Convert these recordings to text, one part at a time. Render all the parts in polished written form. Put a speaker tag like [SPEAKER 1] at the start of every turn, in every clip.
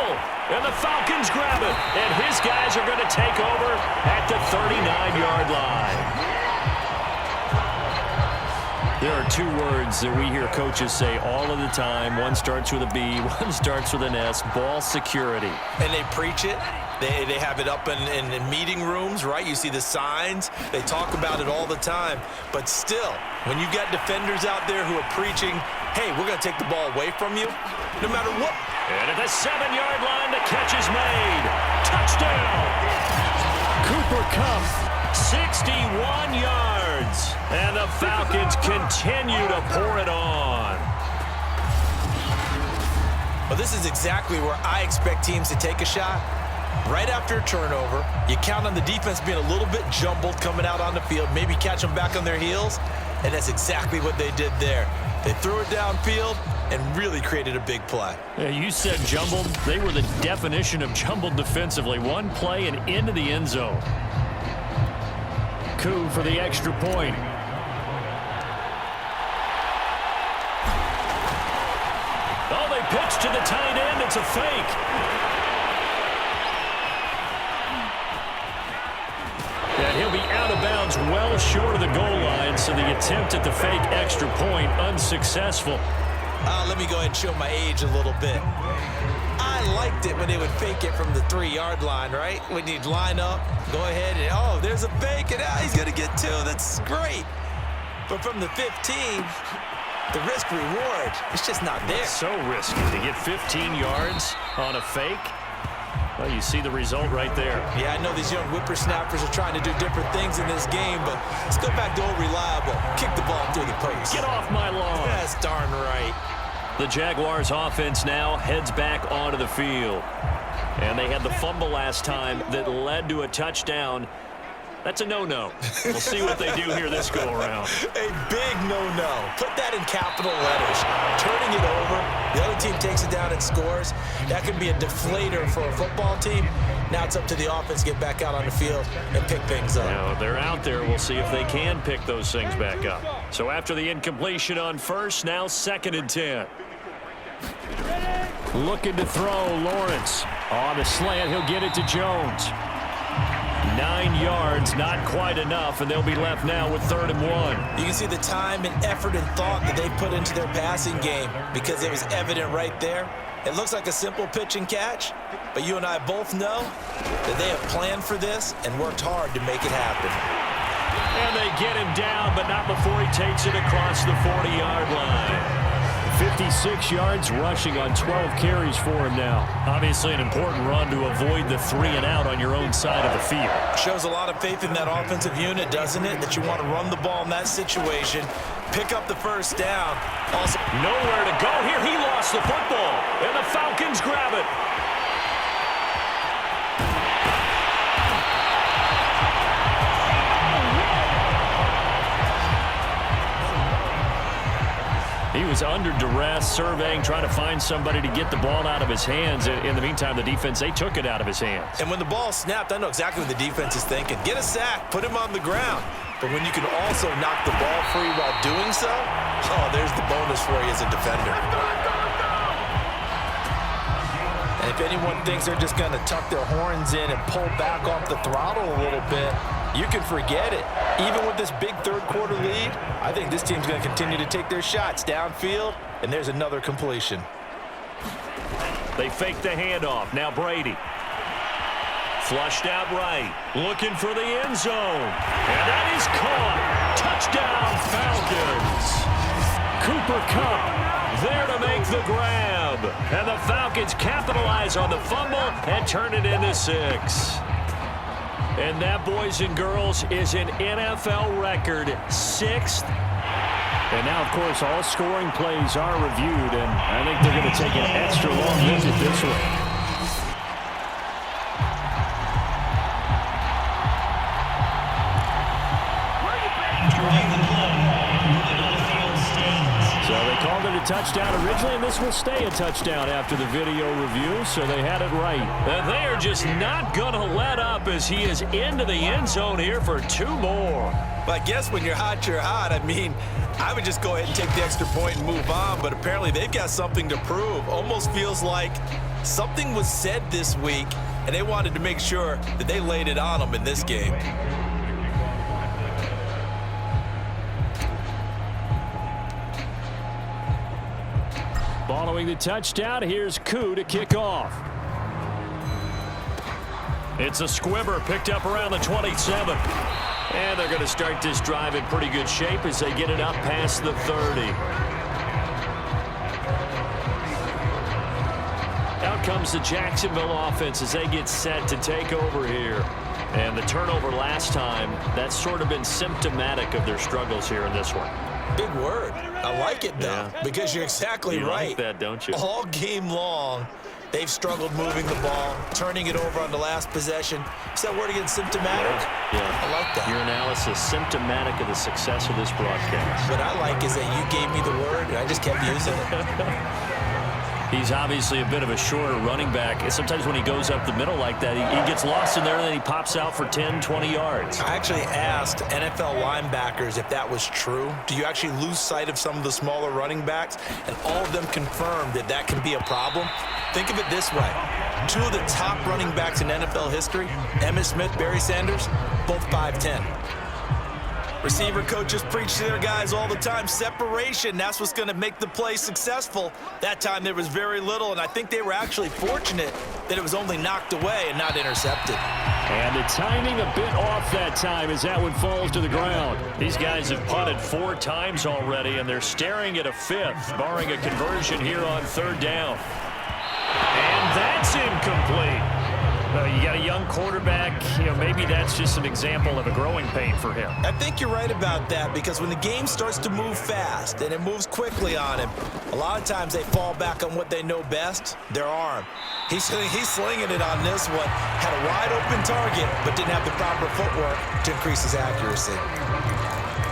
[SPEAKER 1] middle, and the Falcons grab it. And his guys are going to take over at the 39-yard line. There are two words that we hear coaches say all of the time. One starts with a B, one starts with an S, ball security.
[SPEAKER 2] And they preach it. They have it up in meeting rooms, right? You see the signs. They talk about it all the time. But still, when you've got defenders out there who are preaching, hey, we're going to take the ball away from you, no matter what.
[SPEAKER 1] And at the 7-yard line, the catch is made. Touchdown! Cooper Kupp, 61 yards. And the Falcons continue to pour it on.
[SPEAKER 2] Well, this is exactly where I expect teams to take a shot. Right after a turnover, you count on the defense being a little bit jumbled coming out on the field, maybe catch them back on their heels, and that's exactly what they did there. They threw it downfield and really created a big play.
[SPEAKER 1] Yeah, you said jumbled. They were the definition of jumbled defensively. One play and into the end zone. Koo for the extra point. Oh, they pitch to the tight end. It's a fake. And he'll be out of bounds well short of the goal line, so the attempt at the fake extra point unsuccessful.
[SPEAKER 2] Let me go ahead and show my age a little bit. I liked it when they would fake it from the 3-yard line, right? When you'd line up, go ahead, and oh, there's a fake, and he's going to get 2. That's great. But from the 15, the risk-reward, it's just not there.
[SPEAKER 1] It's so risky to get 15 yards on a fake. Well, you see the result right there.
[SPEAKER 2] Yeah, I know these young whippersnappers are trying to do different things in this game, but let's go back to old reliable. Kick the ball through the post.
[SPEAKER 1] Get off my lawn.
[SPEAKER 2] That's darn right.
[SPEAKER 1] The Jaguars offense now heads back onto the field. And they had the fumble last time that led to a touchdown. That's a no-no. We'll see what they do here this go-around.
[SPEAKER 2] A big no-no. Put that in capital letters. Turning it over. The other team takes it down and scores. That could be a deflator for a football team. Now it's up to the offense to get back out on the field and pick things up.
[SPEAKER 1] Now, they're out there. We'll see if they can pick those things back up. So after the incompletion on first, now 2nd and 10. Looking to throw, Lawrence. On the slant, he'll get it to Jones. 9 yards, not quite enough, and they'll be left now with 3rd and 1.
[SPEAKER 2] You can see the time and effort and thought that they put into their passing game because it was evident right there. It looks like a simple pitch and catch, but you and I both know that they have planned for this and worked hard to make it happen.
[SPEAKER 1] And they get him down, but not before he takes it across the 40-yard line. 56 yards rushing on 12 carries for him now. Obviously an important run to avoid the 3 and out on your own side of the field.
[SPEAKER 2] Shows a lot of faith in that offensive unit, doesn't it? That you want to run the ball in that situation, pick up the first down. Also,
[SPEAKER 1] nowhere to go here. He lost the football, and the Falcons grab it. He was under duress, surveying, trying to find somebody to get the ball out of his hands. In the meantime, the defense, they took it out of his hands.
[SPEAKER 2] And when the ball snapped, I know exactly what the defense is thinking. Get a sack, put him on the ground. But when you can also knock the ball free while doing so, oh, there's the bonus for you as a defender. And if anyone thinks they're just going to tuck their horns in and pull back off the throttle a little bit, you can forget it. Even with this big third-quarter lead, I think this team's going to continue to take their shots downfield, and there's another completion.
[SPEAKER 1] They fake the handoff. Now Brady. Flushed out right. Looking for the end zone. And that is caught. Touchdown, Falcons. Cooper Kupp there to make the grab. And the Falcons capitalize on the fumble and turn it into 6. And that, boys and girls, is an NFL record 6th. And now, of course, all scoring plays are reviewed, and I think they're going to take an extra long look at this one. Touchdown originally, and this will stay a touchdown after the video review, so they had it right. And they are just not going to let up as he is into the end zone here for 2 more.
[SPEAKER 2] Well, I guess when you're hot, you're hot. I mean, I would just go ahead and take the extra point and move on, but apparently they've got something to prove. Almost feels like Something was said this week, and they wanted to make sure that they laid it on them in this game.
[SPEAKER 1] Following the touchdown, here's Koo to kick off. It's a squibber picked up around the 27. And they're going to start this drive in pretty good shape as they get it up past the 30. Out comes the Jacksonville offense as they get set to take over here. And the turnover last time, that's sort of been symptomatic of their struggles here in this one.
[SPEAKER 2] Big word. I like it, though, because you're exactly
[SPEAKER 1] you
[SPEAKER 2] right.
[SPEAKER 1] Like that, don't you?
[SPEAKER 2] All game long, they've struggled moving the ball, turning it over on the last possession. Is that word again, symptomatic?
[SPEAKER 1] Yeah.
[SPEAKER 2] I like that.
[SPEAKER 1] Your analysis, symptomatic of the success of this broadcast.
[SPEAKER 2] What I like is that you gave me the word, and I just kept using it.
[SPEAKER 1] He's obviously a bit of a shorter running back. And sometimes when he goes up the middle like that, he gets lost in there, and then he pops out for 10, 20 yards.
[SPEAKER 2] I actually asked NFL linebackers if that was true. Do you actually lose sight of some of the smaller running backs? And all of them confirmed that that can be a problem. Think of it this way. Two of the top running backs in NFL history, Emmitt Smith, Barry Sanders, both 5'10". Receiver coaches preach to their guys all the time. Separation, that's what's going to make the play successful. That time there was very little, and I think they were actually fortunate that it was only knocked away and not intercepted.
[SPEAKER 1] And the timing a bit off that time as that one falls to the ground. These guys have punted 4 times already, and they're staring at a 5th, barring a conversion here on 3rd down. And that's incomplete. You got a young quarterback, maybe that's just an example of a growing pain for him.
[SPEAKER 2] I think you're right about that, because when the game starts to move fast and it moves quickly on him, a lot of times they fall back on what they know best, their arm. He's slinging it on this one, had a wide open target, but didn't have the proper footwork to increase his accuracy.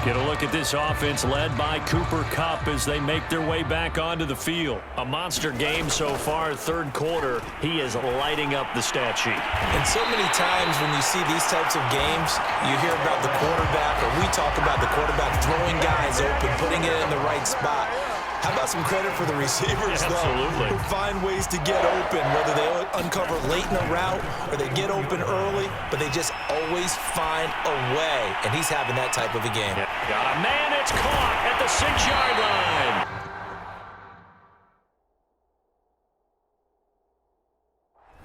[SPEAKER 1] Get a look at this offense led by Cooper Kupp as they make their way back onto the field. A monster game so far, 3rd quarter. He is lighting up the stat sheet.
[SPEAKER 2] And so many times when you see these types of games, you hear about the quarterback, or we talk about the quarterback throwing guys open, putting it in the right spot. How about some credit for the receivers,
[SPEAKER 1] Absolutely.
[SPEAKER 2] though, who find ways to get open, whether they uncover late in a route or they get open early, but they just always find a way, and he's having that type of a game.
[SPEAKER 1] Yeah. Got a man, it's caught at the 6-yard line.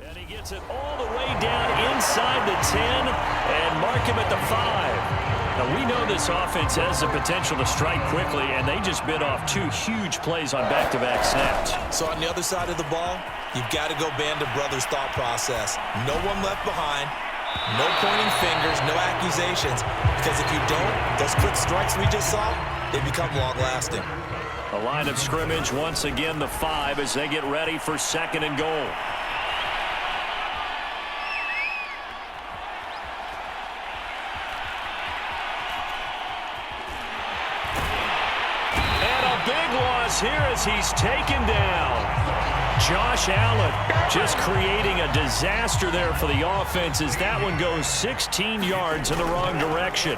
[SPEAKER 1] And he gets it all the way down inside the 10 and mark him at the 5. Now, we know this offense has the potential to strike quickly, and they just bit off 2 huge plays on back-to-back snaps.
[SPEAKER 2] So on the other side of the ball, you've got to go band of brothers thought process. No one left behind, no pointing fingers, no accusations, because if you don't, those quick strikes we just saw, they become long-lasting.
[SPEAKER 1] The line of scrimmage, once again, the 5 as they get ready for 2nd and goal. Here as he's taken down. Josh Allen just creating a disaster there for the offense as that one goes 16 yards in the wrong direction.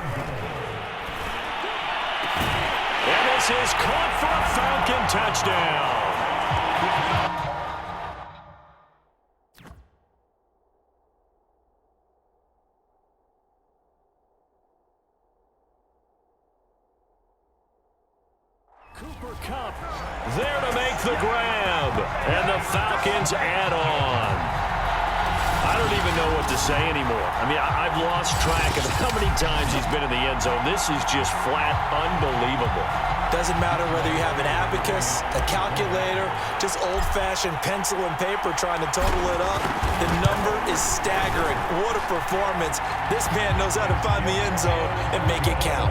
[SPEAKER 1] And this is caught for a Falcon touchdown. Cooper Kupp there to make the grab, and the Falcons add on. I don't even know what to say anymore. I mean, I've lost track of how many times he's been in the end zone. This is just flat unbelievable.
[SPEAKER 2] Doesn't matter whether you have an abacus, a calculator, just old-fashioned pencil and paper trying to total it up. The number is staggering. What a performance. This man knows how to find the end zone and make it count.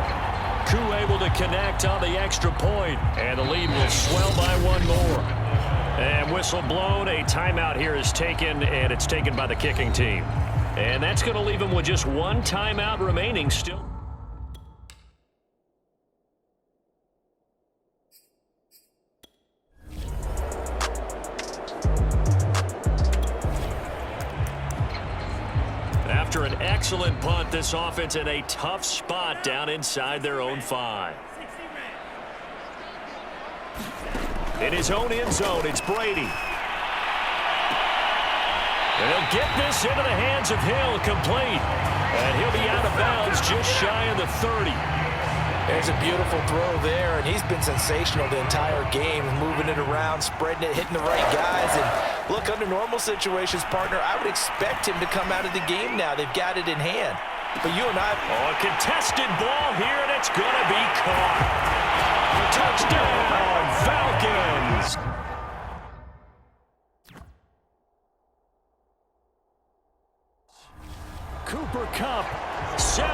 [SPEAKER 1] Koo able to connect on the extra point, and the lead will swell by 1 more. And whistle blown, a timeout here is taken, and it's taken by the kicking team. And that's going to leave them with just 1 timeout remaining still. After an excellent punt, this offense in a tough spot down inside their own 5. In his own end zone, it's Brady. And he'll get this into the hands of Hill, complete. And he'll be out of bounds just shy of the 30.
[SPEAKER 2] There's a beautiful throw there, and he's been sensational the entire game, moving it around, spreading it, hitting the right guys. And look, under normal situations, partner, I would expect him to come out of the game now. They've got it in hand. But you and I...
[SPEAKER 1] Oh, a contested ball here, and it's going to be caught. Touchdown, Falcons! Cooper Kupp, 7.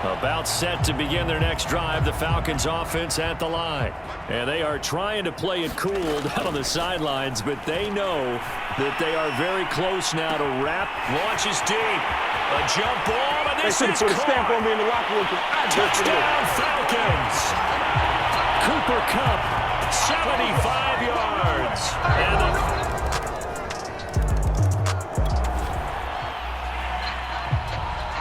[SPEAKER 1] About set to begin their next drive, the Falcons offense at the line. And they are trying to play it cool down on the sidelines, but they know that they are very close now to wrap. Launches deep. A jump ball, and this is
[SPEAKER 3] put a stamp on me in the locker room.
[SPEAKER 1] Touchdown, Falcons! Cooper Kupp, 75 yards. And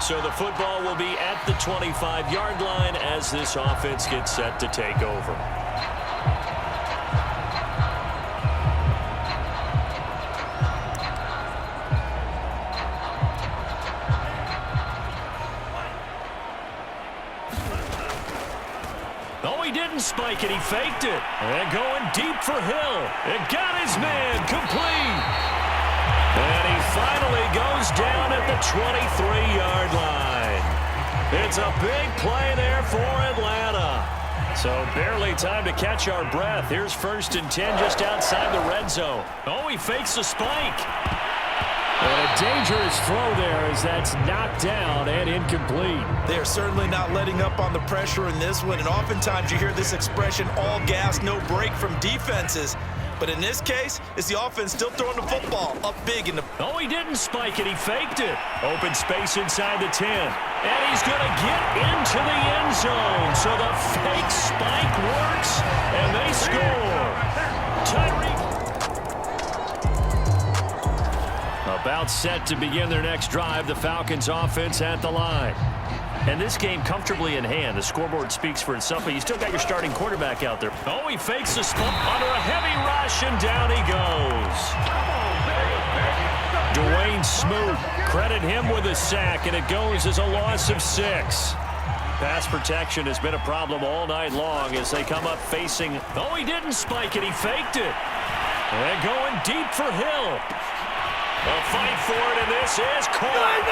[SPEAKER 1] so the football will be at the 25-yard line as this offense gets set to take over. Oh, he didn't spike it. He faked it. And going deep for Hill. It got his man complete. And he finally goes down at the 23-yard line. It's a big play there for Atlanta. So barely time to catch our breath. Here's 1st and 10 just outside the red zone. Oh, he fakes the spike. And a dangerous throw there as that's knocked down and incomplete.
[SPEAKER 2] They're certainly not letting up on the pressure in this one. And oftentimes you hear this expression, all gas, no break from defenses. But in this case, it's the offense still throwing the football up big in the...
[SPEAKER 1] Oh, he didn't spike it. He faked it. Open space inside the 10. And he's going to get into the end zone. So the fake spike works, and they score. Tyreek. About set to begin their next drive, the Falcons offense at the line. And this game comfortably in hand. The scoreboard speaks for itself, but you still got your starting quarterback out there. Oh, he fakes the spot under a heavy rush, and down he goes. Dwayne Smoot, credit him with a sack, and it goes as a loss of 6. Pass protection has been a problem all night long as they come up facing... Oh, he didn't spike it. He faked it. And going deep for Hill. A fight for it, and this is caught.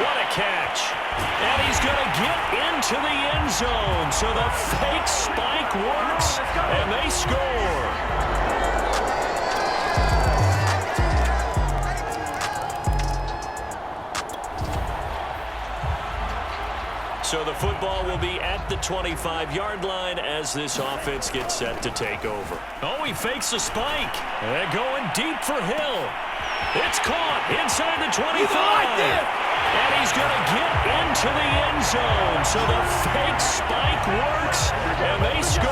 [SPEAKER 1] What a catch. And he's going to get into the end zone. So the fake spike works, and they score. So the football will be at the 25-yard line as this offense gets set to take over. Oh, he fakes the spike. And going deep for Hill. It's caught inside the 25. And he's going to get into the end zone. So the fake spike works, and they score.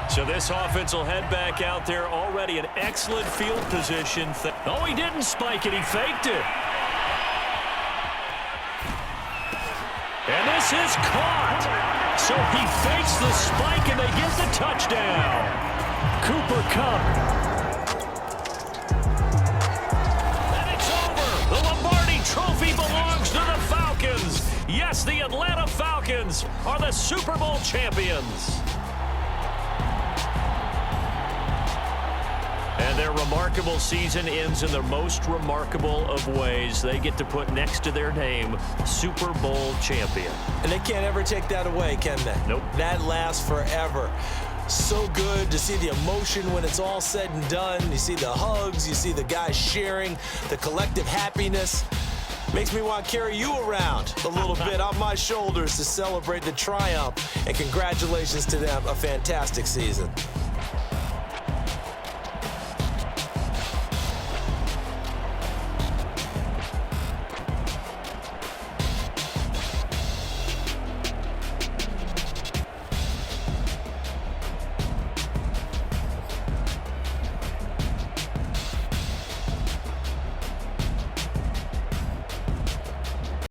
[SPEAKER 1] So this offense will head back out there, already in excellent field position. Oh, he didn't spike it. He faked it. And this is caught. So he fakes the spike, and they get the touchdown. Cooper Kupp. And it's over. The Lombardi Trophy belongs to the Falcons. Yes, the Atlanta Falcons are the Super Bowl champions. And their remarkable season ends in the most remarkable of ways. They get to put next to their name, Super Bowl champion.
[SPEAKER 2] And they can't ever take that away, can they?
[SPEAKER 1] Nope.
[SPEAKER 2] That lasts forever. So good to see the emotion when it's all said and done. You see the hugs, you see the guys sharing, the collective happiness. Makes me want to carry you around a little bit on my shoulders to celebrate the triumph. And congratulations to them, a fantastic season.